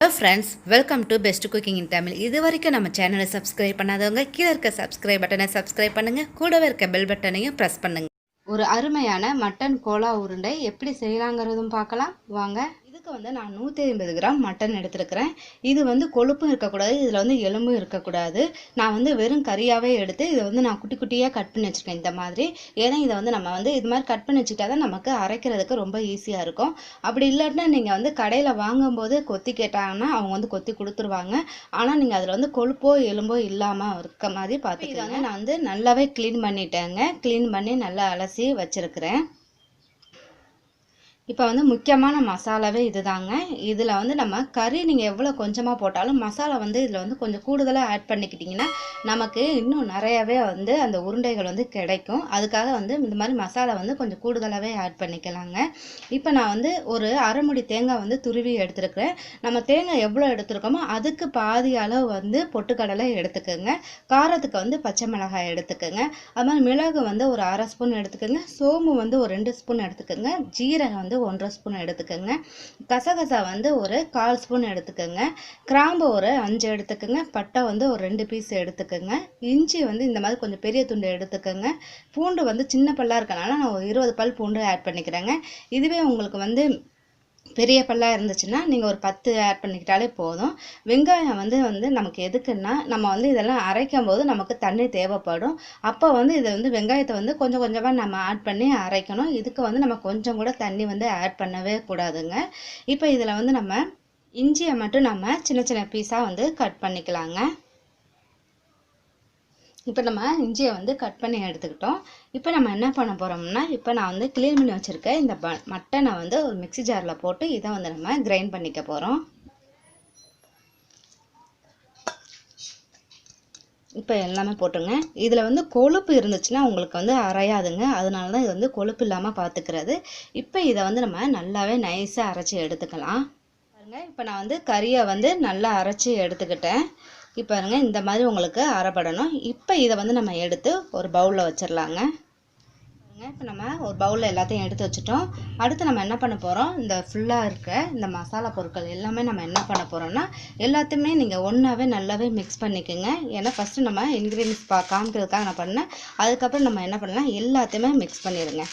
Hello friends, welcome to best cooking இன் தமிழ். இது வரைக்கும் நம்ம சேனலை சப்ஸ்கிரைப் பண்ணாதவங்க கீழே இருக்க சப்ஸ்கிரைப் பட்டனை சப்ஸ்கிரைப் பண்ணுங்கள். கூடவே இருக்க பெல் பட்டனையும் ப்ரெஸ் பண்ணுங்கள். ஒரு அருமையான மட்டன் கோலா உருண்டை எப்படி செய்யலாங்கிறதும் பார்க்கலாம் வாங்க. இதுக்கு வந்து நான் 150 கிராம் மட்டன் எடுத்துருக்கிறேன். இது வந்து கொழுப்பும் இருக்கக்கூடாது, இதில் வந்து எலும்பும் இருக்கக்கூடாது. நான் வந்து வெறும் கறியாகவே எடுத்து இதை வந்து நான் குட்டி குட்டியாக கட் பண்ணி வச்சுருக்கேன் இந்த மாதிரி. ஏன்னா இதை வந்து நம்ம வந்து இது மாதிரி கட் பண்ணி வச்சுக்கிட்டா தான் நமக்கு அரைக்கிறதுக்கு ரொம்ப ஈஸியாக இருக்கும். அப்படி இல்லாட்டினா நீங்கள் வந்து கடையில் வாங்கும்போது கொத்தி கேட்டாங்கன்னா அவங்க வந்து கொத்தி கொடுத்துருவாங்க. ஆனால் நீங்கள் அதில் வந்து கொழுப்போ எலும்போ இல்லாமல் இருக்க மாதிரி பார்த்துக்கோங்க. நான் வந்து நல்லாவே க்ளீன் பண்ணிட்டேங்க. க்ளீன் பண்ணி நல்லா அலசி வச்சிருக்கிறேன். இப்போ வந்து முக்கியமான மசாலாவே இதுதாங்க. இதில் வந்து நம்ம கறி நீங்கள் எவ்வளோ கொஞ்சமாக போட்டாலும் மசாலா வந்து இதில் வந்து கொஞ்சம் கூடுதலாக ஆட் பண்ணிக்கிட்டிங்கன்னா நமக்கு இன்னும் நிறையாவே வந்து அந்த உருண்டைகள் வந்து கிடைக்கும். அதுக்காக வந்து இந்த மாதிரி மசாலா வந்து கொஞ்சம் கூடுதலாகவே ஆட் பண்ணிக்கலாங்க. இப்போ நான் வந்து ஒரு அரை முடி தேங்காய் வந்து துருவி எடுத்துருக்கிறேன். நம்ம தேங்காய் எவ்வளோ எடுத்துருக்கோமோ அதுக்கு பாதி அளவு வந்து பொட்டுக்கடலை எடுத்துக்கோங்க. காரத்துக்கு வந்து பச்சை மிளகாய் எடுத்துக்கோங்க. அது மாதிரி மிளகு வந்து ஒரு அரை ஸ்பூன் எடுத்துக்கோங்க. சோம்பு வந்து ஒரு 2 ஸ்பூன் எடுத்துக்கோங்க. ஜீரகம் வந்து 1.5 ஸ்பூன் எடுத்துக்கோங்க. கசகசா வந்து ஒரு 1/4 ஸ்பூன் எடுத்துக்கோங்க. கிராம்பு ஒரு 5 எடுத்துக்கோங்க. பட்டை வந்து ஒரு 2 பீஸ் எடுத்துக்கோங்க. இஞ்சி வந்து இந்த மாதிரி கொஞ்சம் பெரிய துண்டு எடுத்துக்கோங்க. பூண்டு வந்து சின்ன பல்லாக இருக்கனால நான் ஒரு 20 பல் பூண்டு ஆட் பண்ணிக்கிறேங்க. இதுவே உங்களுக்கு வந்து பெரிய பல்லாக இருந்துச்சுன்னா நீங்கள் ஒரு 10 ஆட் பண்ணிக்கிட்டாலே போதும். வெங்காயம் வந்து நமக்கு எதுக்குன்னா நம்ம வந்து இதெல்லாம் அரைக்கும் போது நமக்கு தண்ணி தேவைப்படும். அப்போ வந்து இதை வந்து வெங்காயத்தை வந்து கொஞ்சம் கொஞ்சமாக நம்ம ஆட் பண்ணி அரைக்கணும். இதுக்கு வந்து நம்ம கொஞ்சம் கூட தண்ணி வந்து ஆட் பண்ணவே கூடாதுங்க. இப்போ இதில் வந்து நம்ம இஞ்சியை மட்டும் நம்ம சின்ன சின்ன பீஸாக வந்து கட் பண்ணிக்கலாங்க. இப்போ நம்ம இஞ்சியை வந்து கட் பண்ணி எடுத்துக்கிட்டோம். இப்போ நம்ம என்ன பண்ண போகிறோம்னா, இப்போ நான் வந்து க்ளீன் பண்ணி வச்சுருக்கேன் இந்த மட்டனை வந்து ஒரு மிக்ஸி ஜாரில் போட்டு இதை வந்து நம்ம கிரைண்ட் பண்ணிக்க போகிறோம். இப்போ எல்லாமே போட்டுங்க. இதில் வந்து கொழுப்பு இருந்துச்சுன்னா உங்களுக்கு வந்து அரையாதுங்க. அதனால தான் இது வந்து கொழுப்பு இல்லாமல் பார்த்துக்கிறது. இப்போ இதை வந்து நம்ம நல்லாவே நைஸாக அரைச்சி எடுத்துக்கலாம். பாருங்க, இப்போ நான் வந்து கறியை வந்து நல்லா அரைச்சி எடுத்துக்கிட்டேன். இப்போ பாருங்க இந்த மாதிரி உங்களுக்கு அரைப்படணும். இப்போ இதை வந்து நம்ம எடுத்து ஒரு பவுலில் வச்சிடலாங்க. இப்போ நம்ம ஒரு பவுலில் எல்லாத்தையும் எடுத்து வச்சுட்டோம். அடுத்து நம்ம என்ன பண்ண போகிறோம், இந்த ஃபுல்லாக இருக்க இந்த மசாலா பொருட்கள் எல்லாமே நம்ம என்ன பண்ண போகிறோம்னா எல்லாத்தையுமே நீங்கள் ஒன்றாவே நல்லாவே மிக்ஸ் பண்ணிக்கோங்க. ஏன்னா ஃபஸ்ட்டு நம்ம இன்க்ரீடியன்ஸ் காமிக்கிறதுக்காக நான் பண்ணேன். அதுக்கப்புறம் நம்ம என்ன பண்ணலாம், எல்லாத்தையுமே மிக்ஸ் பண்ணிடுங்க.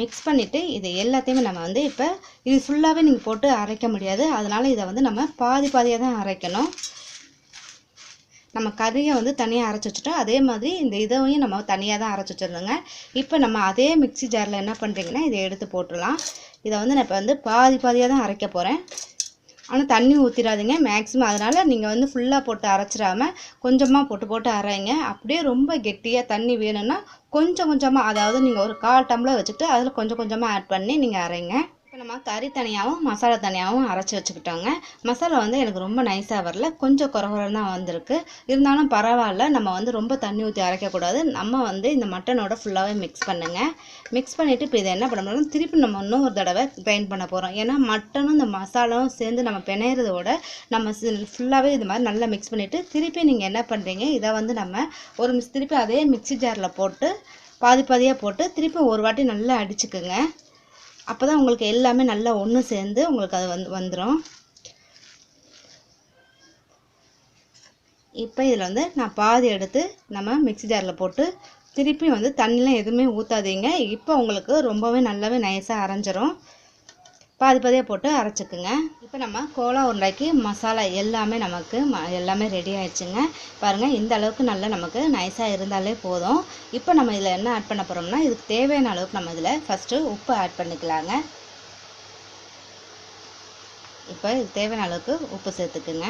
மிக்ஸ் பண்ணிவிட்டு இது எல்லாத்தையுமே நம்ம வந்து இப்போ இது ஃபுல்லாகவே நீங்கள் போட்டு அரைக்க முடியாது. அதனால் இதை வந்து நம்ம பாதி பாதியாக தான் அரைக்கணும். நம்ம கறியை வந்து தனியாக அரைச்சி வச்சுட்டோம். அதே மாதிரி இந்த இதையும் நம்ம தனியாக தான் அரைச்சி வச்சுருந்தோங்க. இப்போ நம்ம அதே மிக்ஸி ஜாரில் என்ன பண்ணுறீங்கன்னா இதை எடுத்து போட்டுடலாம். இதை வந்து நான் இப்போ வந்து பாதி பாதியாக தான் அரைக்க போகிறேன். ஆனால் தண்ணி ஊற்றிடாதீங்க மேக்ஸிமம். அதனால் நீங்கள் வந்து ஃபுல்லாக போட்டு அரைச்சிடாமல் கொஞ்சமாக போட்டு அரைங்க. அப்படியே ரொம்ப கெட்டியாக தண்ணி வேணும்னா கொஞ்சம் கொஞ்சமாக, அதாவது நீங்கள் ஒரு 1/4 டம்ளர் வச்சுட்டு அதில் கொஞ்சம் கொஞ்சமாக ஆட் பண்ணி நீங்கள் அரைங்க. இப்போ நம்ம கறி தனியாகவும் மசாலா தனியாகவும் அரைச்சி வச்சுக்கிட்டோங்க. மசாலா வந்து எனக்கு ரொம்ப நைஸாக வரல, கொஞ்சம் குறகுறன்னு தான் வந்திருக்கு. இருந்தாலும் பரவாயில்ல, நம்ம வந்து ரொம்ப தண்ணி ஊற்றி அரைக்கக்கூடாது. நம்ம வந்து இந்த மட்டனோட ஃபுல்லாகவே மிக்ஸ் பண்ணுங்கள். மிக்ஸ் பண்ணிவிட்டு இப்போ இதை என்ன பண்ண போகிறோம், திருப்பி நம்ம இன்னும் ஒரு தடவை கிரைண்ட் பண்ண போகிறோம். ஏன்னா மட்டனும் இந்த மசாலாவும் சேர்ந்து நம்ம பிணையிறதோட நம்ம ஃபுல்லாகவே இது மாதிரி நல்லா மிக்ஸ் பண்ணிவிட்டு திருப்பி நீங்கள் என்ன பண்ணுறீங்க, இதை வந்து நம்ம ஒரு திருப்பி அதே மிக்ஸி ஜாரில் போட்டு பாதி பாதியாக போட்டு திருப்பி ஒரு வாட்டி நல்லா அடிச்சுக்குங்க. அப்போ தான் உங்களுக்கு எல்லாமே நல்லா ஒன்று சேர்ந்து உங்களுக்கு அது வந்துடும். இப்போ இதில் வந்து நான் பாதி எடுத்து நம்ம மிக்ஸி ஜாரில் போட்டு திருப்பி வந்து தண்ணிலாம் எதுவுமே ஊற்றாதீங்க. இப்போ உங்களுக்கு ரொம்பவே நல்லாவே நைஸாக அரைஞ்சிரும். பாதி பாதியாக போட்டு அரைச்சிக்குங்க. இப்போ நம்ம கோலா உருண்டைக்கு மசாலா எல்லாமே நமக்கு எல்லாமே ரெடி ஆயிடுச்சுங்க. பாருங்கள், இந்த அளவுக்கு நல்லா நமக்கு நைஸாக இருந்தாலே போதும். இப்போ நம்ம இதில் என்ன ஆட் பண்ண போகிறோம்னா, இதுக்கு தேவையான அளவுக்கு நம்ம இதில் ஃபஸ்ட்டு உப்பு ஆட் பண்ணிக்கலாங்க. இப்போ இதுக்கு தேவையான அளவுக்கு உப்பு சேர்த்துக்குங்க.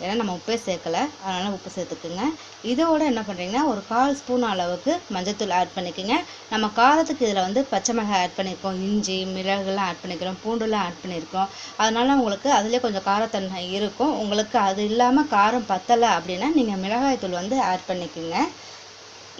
ஏன்னா நம்ம உப்பே சேர்க்கலை, அதனால் உப்பு சேர்த்துக்குங்க. இதோட என்ன பண்ணுறீங்கன்னா ஒரு 1/4 ஸ்பூன் அளவுக்கு மஞ்சள்தூள் ஆட் பண்ணிக்கோங்க. நம்ம காரத்துக்கு இதில் வந்து பச்சை மிளகாய் ஆட் பண்ணியிருக்கோம், இஞ்சி மிளகுலாம் ஆட் பண்ணிக்கிறோம், பூண்டுலாம் ஆட் பண்ணியிருக்கோம். அதனால் உங்களுக்கு அதிலே கொஞ்சம் காரத்தன்மை இருக்கும். உங்களுக்கு அது இல்லாமல் காரம் பத்தலை அப்படின்னா நீங்கள் மிளகாய் தூள் வந்து ஆட் பண்ணிக்கோங்க.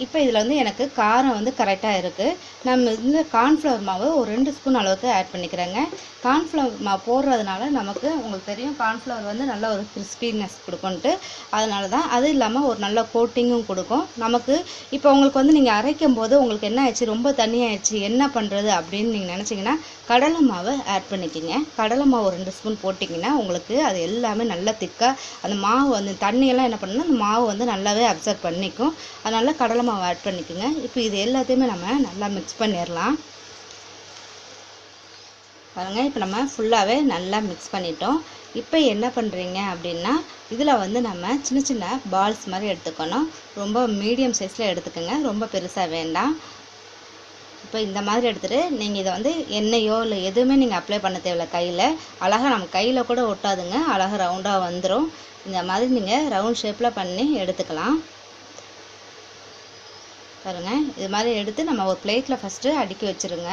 இப்போ இதில் வந்து எனக்கு காரம் வந்து கரெக்டாக இருக்குது. நம்ம இந்த கார்ன்ஃப்ளவர் மாவு ஒரு 2 ஸ்பூன் அளவுக்கு ஆட் பண்ணிக்கிறேங்க. கார்ன்ஃப்ளவர் மாவு போடுறதுனால நமக்கு உங்களுக்கு தெரியும் கார்ன்ஃப்ளவர் வந்து நல்ல ஒரு கிறிஸ்பினஸ் கொடுக்குன்ட்டு, அதனால தான். அது இல்லாமல் ஒரு நல்ல கோட்டிங்கும் கொடுக்கும் நமக்கு. இப்போ உங்களுக்கு வந்து நீங்கள் அரைக்கும் போது உங்களுக்கு என்ன ஆயிடுச்சு, ரொம்ப தண்ணியாகிடுச்சு, என்ன பண்ணுறது அப்படின்னு நீங்கள் நினச்சிங்கன்னா கடலை மாவை ஆட் பண்ணிக்கிங்க. கடலை மாவு ஒரு 2 ஸ்பூன் போட்டிங்கன்னா உங்களுக்கு அது எல்லாமே நல்லா திக்காக அந்த மாவு வந்து தண்ணியெல்லாம் என்ன பண்ணுன்னா அந்த மாவு வந்து நல்லாவே அப்சர்வ் பண்ணிக்கும். அதனால் கடலை மாவு ஆட் பண்ணிக்கோங்க. இப்போ இது எல்லாத்தையுமே நம்ம நல்லா மிக்ஸ் பண்ணிடலாம். பாருங்கள், இப்போ நம்ம ஃபுல்லாகவே நல்லா மிக்ஸ் பண்ணிட்டோம். இப்போ என்ன பண்ணுறீங்க அப்படின்னா இதில் வந்து நம்ம சின்ன சின்ன பால்ஸ் மாதிரி எடுத்துக்கணும். ரொம்ப மீடியம் சைஸில் எடுத்துக்கோங்க, ரொம்ப பெருசாக வேண்டாம். இப்போ இந்த மாதிரி எடுத்துகிட்டு நீங்கள் இதை வந்து எண்ணெயோ இல்லை எதுவுமே நீங்கள் அப்ளை பண்ண தேவையில்லை. கையில் அழகாக நம்ம கையில் கூட ஒட்டாதுங்க, அழகாக ரவுண்டாக வந்துடும். இந்த மாதிரி நீங்கள் ரவுண்ட் ஷேப்பில் பண்ணி எடுத்துக்கலாம். பாருங்கள், இது மாதிரி எடுத்து நம்ம ஒரு பிளேட்டில் ஃபஸ்ட்டு அடுக்கி வச்சுருங்க.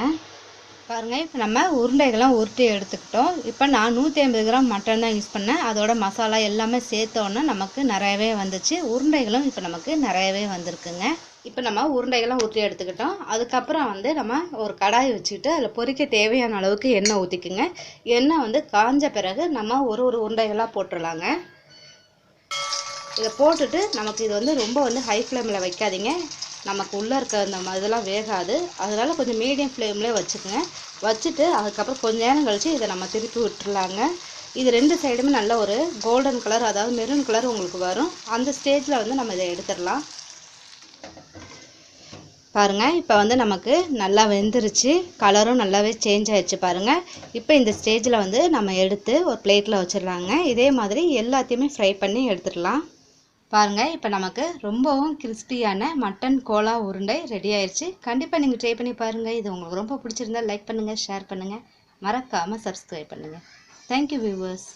பாருங்கள், இப்போ நம்ம உருண்டைகள்லாம் உருட்டி எடுத்துக்கிட்டோம். இப்போ நான் 150 கிராம் மட்டன் தான் யூஸ் பண்ணேன். அதோட மசாலா எல்லாமே சேர்த்தோன்னா நமக்கு நிறையவே வந்துச்சு. உருண்டைகளும் இப்போ நமக்கு நிறையவே வந்திருக்குங்க. இப்போ நம்ம உருண்டைகள்லாம் ஊற்றி எடுத்துக்கிட்டோம். அதுக்கப்புறம் வந்து நம்ம ஒரு கடாய் வச்சுக்கிட்டு அதில் பொரிக்க தேவையான அளவுக்கு எண்ணெய் ஊற்றிக்குங்க. எண்ணெய் வந்து காஞ்ச பிறகு நம்ம ஒரு ஒரு உருண்டைகளாக போட்டுடலாங்க. இதை போட்டுட்டு நமக்கு இது வந்து ரொம்ப வந்து ஹை ஃப்ளேமில் வைக்காதீங்க, நமக்கு உள்ளே இருக்க இந்த இதெல்லாம் வேகாது. அதனால் கொஞ்சம் மீடியம் ஃப்ளேம்லேயே வச்சுக்கோங்க. வச்சுட்டு அதுக்கப்புறம் கொஞ்சம் நேரம் கழித்து இதை நம்ம திருப்பி விட்டுருலாங்க. இது 2 சைடுமே நல்ல ஒரு கோல்டன் கலர், அதாவது மெரூன் கலர் உங்களுக்கு வரும். அந்த ஸ்டேஜில் வந்து நம்ம இதை எடுத்துடலாம். பாருங்கள், இப்போ வந்து நமக்கு நல்லா வெந்துருச்சு, கலரும் நல்லாவே சேஞ்ச் ஆகிடுச்சு பாருங்கள். இப்போ இந்த ஸ்டேஜில் வந்து நம்ம எடுத்து ஒரு பிளேட்டில் வச்சிடலாங்க. இதே மாதிரி எல்லாத்தையுமே ஃப்ரை பண்ணி எடுத்துடலாம். பாருங்கள், இப்போ நமக்கு ரொம்பவும் கிறிஸ்பியான மட்டன் கோலா உருண்டை ரெடி ஆயிடுச்சு. கண்டிப்பாக நீங்கள் ட்ரை பண்ணி பாருங்கள். இது உங்களுக்கு ரொம்ப பிடிச்சிருந்தா லைக் பண்ணுங்கள், ஷேர் பண்ணுங்கள், மறக்காமல் சப்ஸ்கிரைப் பண்ணுங்கள். Thank you viewers.